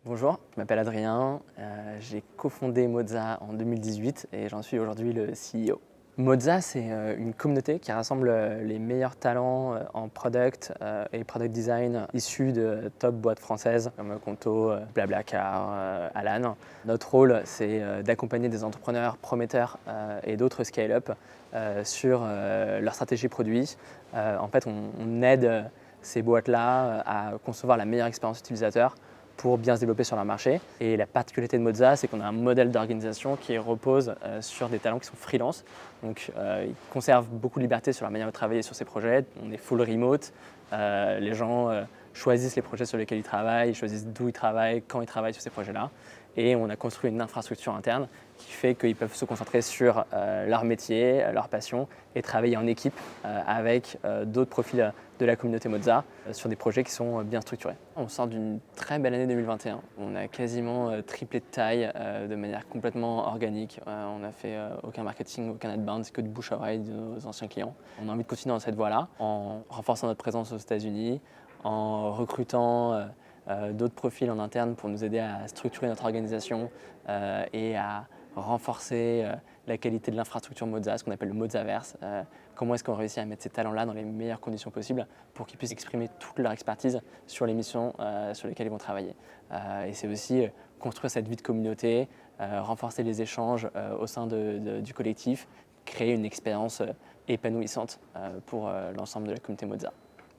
Bonjour, je m'appelle Adrien, j'ai cofondé Moza en 2018 et j'en suis aujourd'hui le CEO. Moza, c'est une communauté qui rassemble les meilleurs talents en product et product design issus de top boîtes françaises comme Conto, Blablacar, Alan. Notre rôle, c'est d'accompagner des entrepreneurs prometteurs et d'autres scale-up sur leur stratégie produit. En fait, on aide ces boîtes-là à concevoir la meilleure expérience utilisateur pour bien se développer sur leur marché. Et la particularité de Moza, c'est qu'on a un modèle d'organisation qui repose sur des talents qui sont freelance. Donc ils conservent beaucoup de liberté sur la manière de travailler sur ces projets. On est full remote. Les gens choisissent les projets sur lesquels ils travaillent, ils choisissent d'où ils travaillent, quand ils travaillent sur ces projets-là. Et on a construit une infrastructure interne qui fait qu'ils peuvent se concentrer sur leur métier, leur passion et travailler en équipe avec d'autres profils de la communauté Moza sur des projets qui sont bien structurés. On sort d'une très belle année 2021. On a quasiment triplé de taille de manière complètement organique. On n'a fait aucun marketing, aucun outbound, c'est que du bouche à oreille de nos anciens clients. On a envie de continuer dans cette voie-là en renforçant notre présence aux États-Unis, en recrutant d'autres profils en interne pour nous aider à structurer notre organisation et à renforcer la qualité de l'infrastructure Moza, ce qu'on appelle le Mozaverse. Comment est-ce qu'on réussit à mettre ces talents-là dans les meilleures conditions possibles pour qu'ils puissent exprimer toute leur expertise sur les missions sur lesquelles ils vont travailler. Et c'est aussi construire cette vie de communauté, renforcer les échanges au sein du collectif, créer une expérience épanouissante pour l'ensemble de la communauté Moza.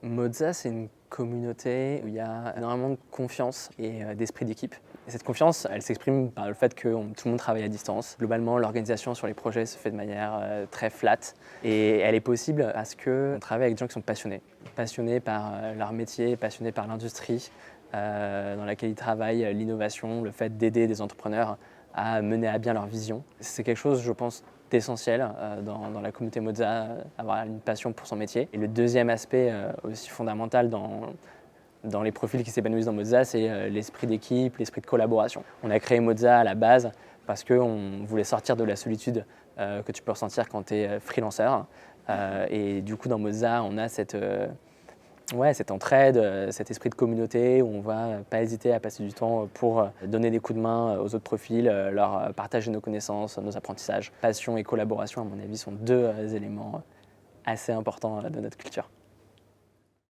Moza, c'est une communauté où il y a énormément de confiance et d'esprit d'équipe. Et cette confiance, elle s'exprime par le fait que tout le monde travaille à distance. Globalement, l'organisation sur les projets se fait de manière très flat et elle est possible parce qu'on travaille avec des gens qui sont passionnés. Passionnés par leur métier, passionnés par l'industrie dans laquelle ils travaillent, l'innovation, le fait d'aider des entrepreneurs à mener à bien leur vision. C'est quelque chose, je pense, d'essentiel dans la communauté Moza, avoir une passion pour son métier. Et le deuxième aspect aussi fondamental dans les profils qui s'épanouissent dans Moza, c'est l'esprit d'équipe, l'esprit de collaboration. On a créé Moza à la base parce qu'on voulait sortir de la solitude que tu peux ressentir quand tu es freelanceur. Et du coup, dans Moza, on a cette entraide, cet esprit de communauté où on ne va pas hésiter à passer du temps pour donner des coups de main aux autres profils, leur partager nos connaissances, nos apprentissages. Passion et collaboration, à mon avis, sont deux éléments assez importants de notre culture.